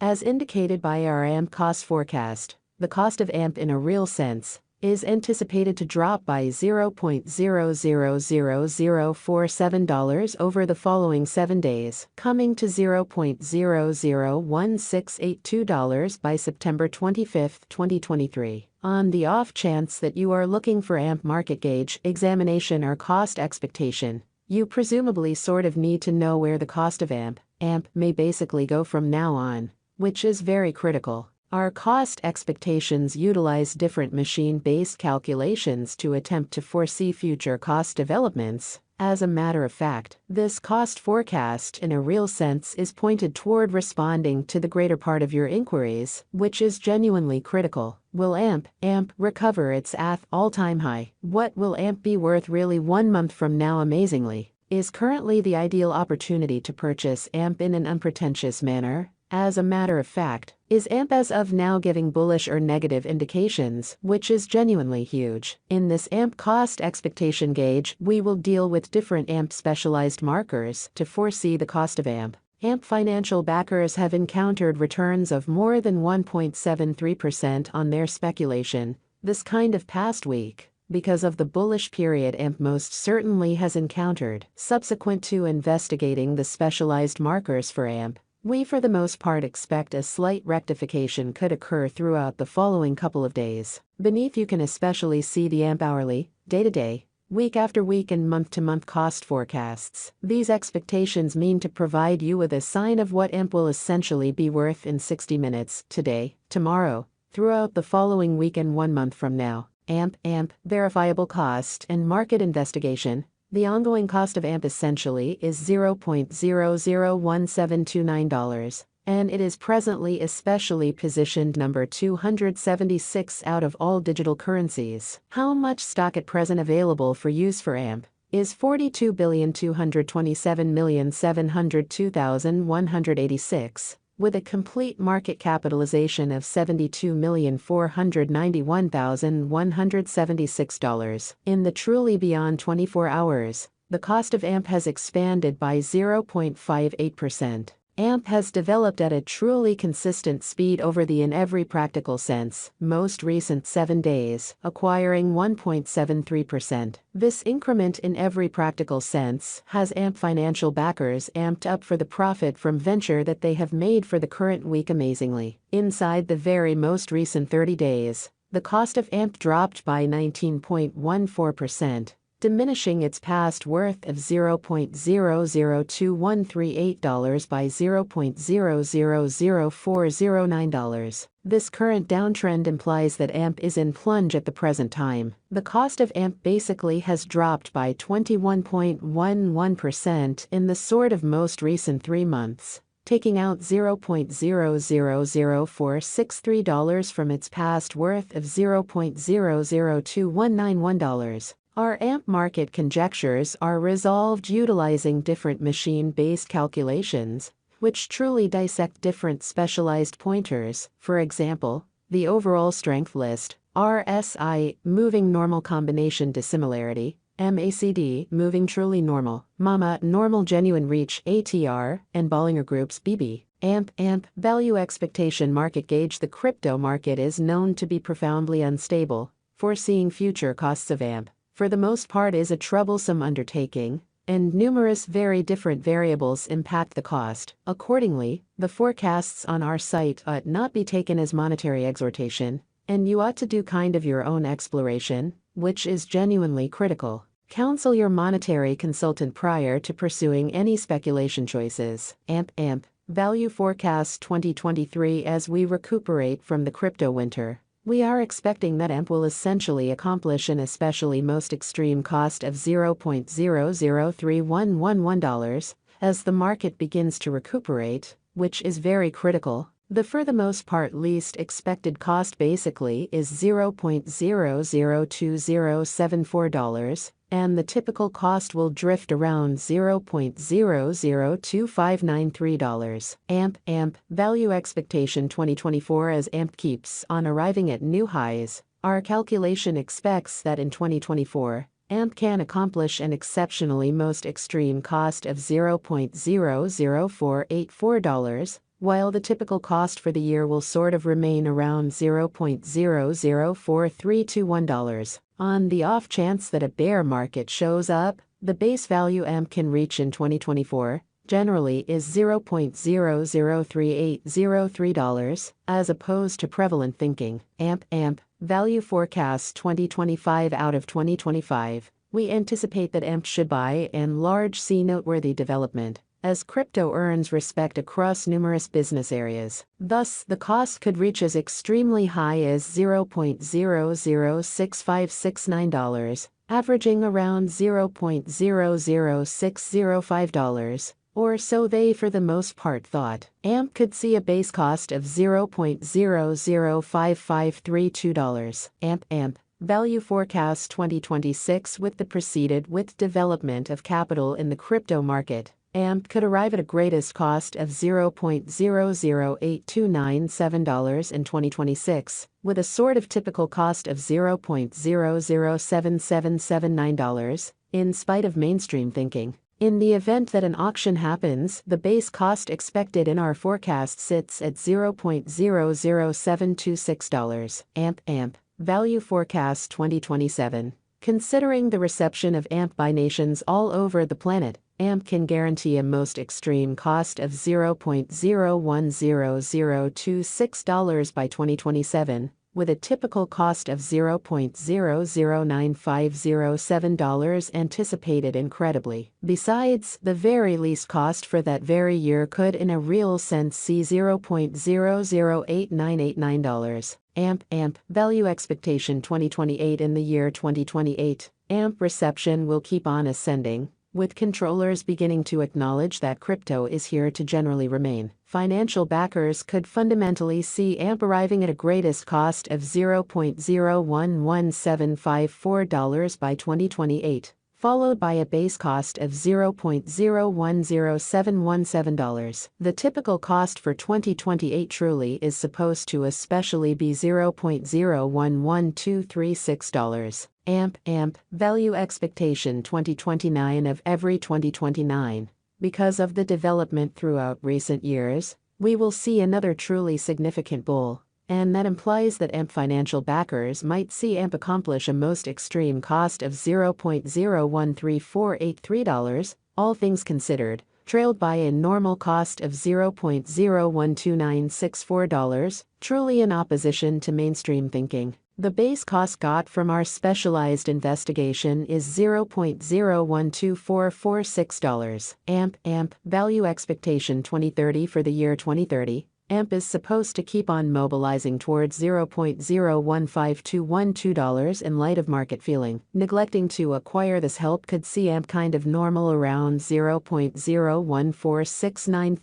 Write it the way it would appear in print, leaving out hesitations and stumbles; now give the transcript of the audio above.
As indicated by our AMP cost forecast, the cost of AMP in a real sense is anticipated to drop by $0.000047 over the following 7 days, coming to $0.001682 by September 25, 2023. On the off chance that you are looking for AMP market gauge examination or cost expectation, you presumably sort of need to know where the cost of AMP may basically go from now on, which is very critical. Our cost expectations utilize different machine-based calculations to attempt to foresee future cost developments. As a matter of fact, this cost forecast in a real sense is pointed toward responding to the greater part of your inquiries, which is genuinely critical. Will AMP recover its all-time high? What will AMP be worth really 1 month from now? Amazingly, is currently the ideal opportunity to purchase AMP in an unpretentious manner. As a matter of fact, is AMP as of now giving bullish or negative indications, which is genuinely huge. In this AMP cost expectation gauge, we will deal with different AMP specialized markers to foresee the cost of AMP. AMP financial backers have encountered returns of more than 1.73% on their speculation this kind of past week, because of the bullish period AMP most certainly has encountered. Subsequent to investigating the specialized markers for AMP, we for the most part expect a slight rectification could occur throughout the following couple of days. Beneath you can especially see the AMP hourly, day-to-day, week-after-week and month-to-month cost forecasts. These expectations mean to provide you with a sign of what AMP will essentially be worth in 60 minutes, today, tomorrow, throughout the following week and 1 month from now. AMP, verifiable cost and market investigation. The ongoing cost of AMP essentially is $0.001729, and it is presently especially positioned number 276 out of all digital currencies. How much stock at present available for use for AMP is 42,227,702,186, with a complete market capitalization of $72,491,176. In the truly beyond 24 hours, the cost of AMP has expanded by 0.58%. AMP has developed at a truly consistent speed over the in every practical sense, most recent 7 days, acquiring 1.73%. This increment in every practical sense has AMP financial backers amped up for the profit from venture that they have made for the current week. Amazingly, inside the very most recent 30 days, the cost of AMP dropped by 19.14%. Diminishing its past worth of $0.002138 by $0.000409. This current downtrend implies that AMP is in plunge at the present time. The cost of AMP basically has dropped by 21.11% in the sort of most recent 3 months, taking out $0.000463 from its past worth of $0.002191. Our AMP market conjectures are resolved utilizing different machine-based calculations, which truly dissect different specialized pointers. For example, the overall strength list, RSI, moving normal combination dissimilarity, MACD, moving truly normal, MAMA, normal genuine reach, ATR, and Bollinger Group's BB. AMP, value expectation market gauge. The crypto market is known to be profoundly unstable. Foreseeing future costs of AMP, for the most part, is a troublesome undertaking, and numerous very different variables impact the cost. Accordingly, the forecasts on our site ought not be taken as monetary exhortation, and you ought to do kind of your own exploration, which is genuinely critical. Counsel your monetary consultant prior to pursuing any speculation choices. AMP, value forecast 2023. As we recuperate from the crypto winter, we are expecting that AMP will essentially accomplish an especially most extreme cost of $0.003111 as the market begins to recuperate, which is very critical. The for the most part least expected cost basically is $0.002074, and the typical cost will drift around $0.002593. AMP, value expectation 2024. As AMP keeps on arriving at new highs, our calculation expects that in 2024, AMP can accomplish an exceptionally most extreme cost of $0.00484, while the typical cost for the year will sort of remain around $0.004321. On the off chance that a bear market shows up, the base value AMP can reach in 2024 generally is $0.003803, as opposed to prevalent thinking. AMP value forecasts 2025 out of 2025. We anticipate that AMP should by and large see noteworthy development, as crypto earns respect across numerous business areas. Thus, the cost could reach as extremely high as $0.006569, averaging around $0.00605. Or so they for the most part thought. AMP could see a base cost of $0.005532. AMP value forecast 2026 with the preceded with development of capital in the crypto market. AMP could arrive at a greatest cost of $0.008297 in 2026, with a sort of typical cost of $0.007779, in spite of mainstream thinking. In the event that an auction happens, the base cost expected in our forecast sits at $0.00726. AMP value forecast 2027. Considering the reception of AMP by nations all over the planet, AMP can guarantee a most extreme cost of $0.010026 by 2027, with a typical cost of $0.009507 anticipated incredibly. Besides, the very least cost for that very year could in a real sense see $0.008989. AMP value expectation 2028. In the year 2028, AMP reception will keep on ascending, with controllers beginning to acknowledge that crypto is here to generally remain. Financial backers could fundamentally see AMP arriving at a greatest cost of $0.011754 by 2028, followed by a base cost of $0.010717. The typical cost for 2028 truly is supposed to especially be $0.011236. AMP value expectation 2029 of every 2029. Because of the development throughout recent years, we will see another truly significant bull, and that implies that AMP financial backers might see AMP accomplish a most extreme cost of $0.013483, all things considered, trailed by a normal cost of $0.012964, truly in opposition to mainstream thinking. The base cost got from our specialized investigation is $0.012446. AMP value expectation 2030 for the year 2030. AMP is supposed to keep on mobilizing towards $0.015212 in light of market feeling. Neglecting to acquire this help could see AMP kind of normal around $0.014693.